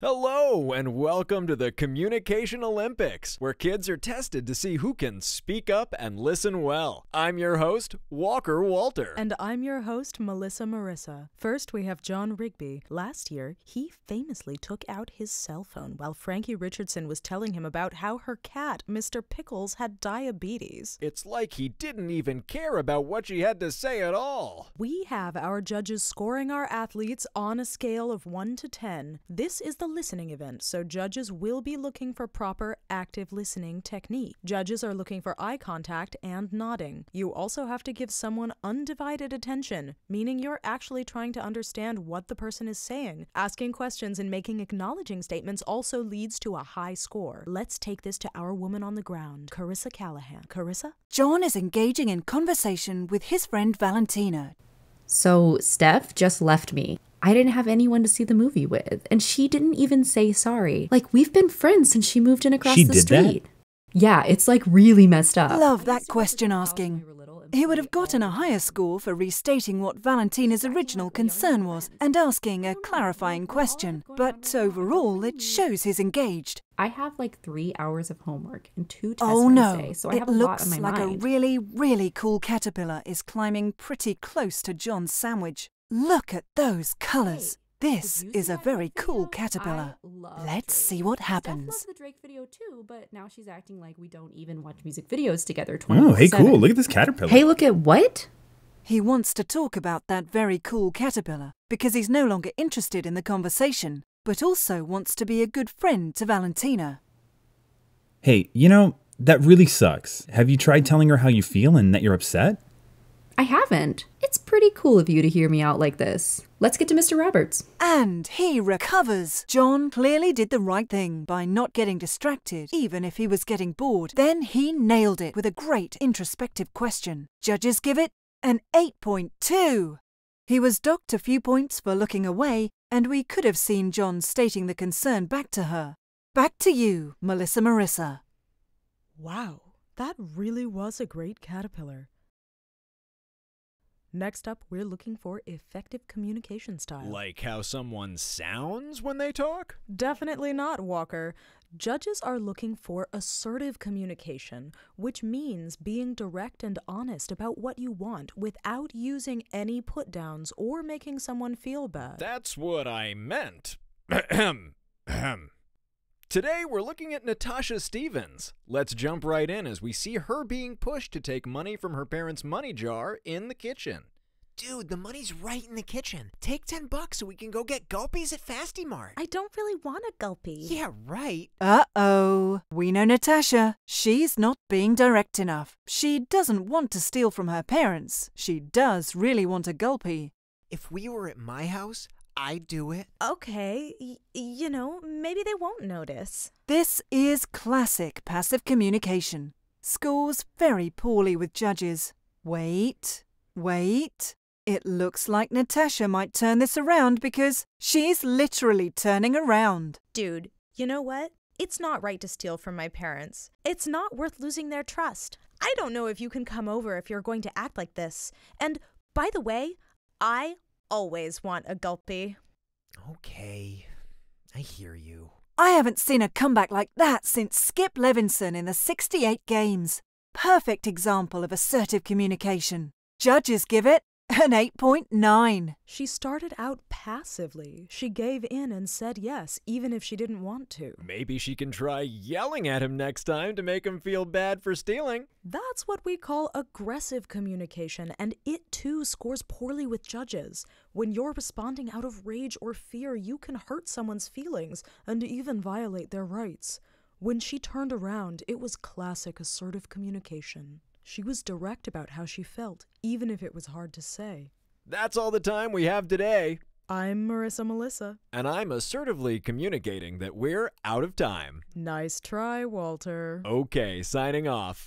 Hello, and welcome to the Communication Olympics, where kids are tested to see who can speak up and listen well. I'm your host, Walker Walter. And I'm your host, Melissa Marissa. First, we have John Rigby. Last year, he famously took out his cell phone while Frankie Richardson was telling him about how her cat, Mr. Pickles, had diabetes. It's like he didn't even care about what she had to say at all. We have our judges scoring our athletes on a scale of 1 to 10. This is the listening event, so judges will be looking for proper active listening technique. Judges are looking for eye contact and nodding. You also have to give someone undivided attention, meaning you're actually trying to understand what the person is saying. Asking questions and making acknowledging statements also leads to a high score. Let's take this to our woman on the ground, Carissa Callahan. Carissa? John is engaging in conversation with his friend Valentina. So Steph just left me. I didn't have anyone to see the movie with, and she didn't even say sorry. Like, we've been friends since she moved in across the street. That? Yeah, it's like really messed up. Love that question asking. He would have gotten a higher score for restating what Valentina's original concern was and asking a clarifying question, but overall it shows he's engaged. I have like 3 hours of homework and 2 tests Oh Wednesday, no, so I it have a lot on looks my like mind. a really cool caterpillar is climbing pretty close to John's sandwich. Look at those colours. This is a very cool caterpillar. Let's see what happens. Steph loved the Drake video too, but now she's acting like we don't even watch music videos together 24/7. Oh, hey, cool. Look at this caterpillar. Hey, look at what? He wants to talk about that very cool caterpillar because he's no longer interested in the conversation, but also wants to be a good friend to Valentina. Hey, that really sucks. Have you tried telling her how you feel and that you're upset? I haven't. It's pretty cool of you to hear me out like this. Let's get to Mr. Roberts. And he recovers. John clearly did the right thing by not getting distracted, even if he was getting bored. Then he nailed it with a great introspective question. Judges give it an 8.2. He was docked a few points for looking away, and we could have seen John stating the concern back to her. Back to you, Melissa Marissa. Wow, that really was a great caterpillar. Next up, we're looking for effective communication style. Like how someone sounds when they talk? Definitely not, Walker. Judges are looking for assertive communication, which means being direct and honest about what you want without using any put-downs or making someone feel bad. That's what I meant. Today, we're looking at Natasha Stevens. Let's jump right in as we see her being pushed to take money from her parents' money jar in the kitchen. Dude, the money's right in the kitchen. Take $10 so we can go get gulpies at Fasty Mart. I don't really want a gulpy. Yeah, right. Uh-oh. We know Natasha. She's not being direct enough. She doesn't want to steal from her parents. She does really want a gulpy. If we were at my house, I'd do it. Okay, maybe they won't notice. This is classic passive communication. Scores very poorly with judges. Wait. It looks like Natasha might turn this around because she's literally turning around. Dude, you know what? It's not right to steal from my parents. It's not worth losing their trust. I don't know if you can come over if you're going to act like this. And, by the way, I always want a gulpy. Okay, I hear you. I haven't seen a comeback like that since Skip Levinson in the 68 games. Perfect example of assertive communication. Judges give it an 8.9. She started out passively. She gave in and said yes, even if she didn't want to. Maybe she can try yelling at him next time to make him feel bad for stealing. That's what we call aggressive communication, and it too scores poorly with judges. When you're responding out of rage or fear, you can hurt someone's feelings and even violate their rights. When she turned around, it was classic assertive communication. She was direct about how she felt, even if it was hard to say. That's all the time we have today. I'm Marissa Melissa. And I'm assertively communicating that we're out of time. Nice try, Walter. Okay, signing off.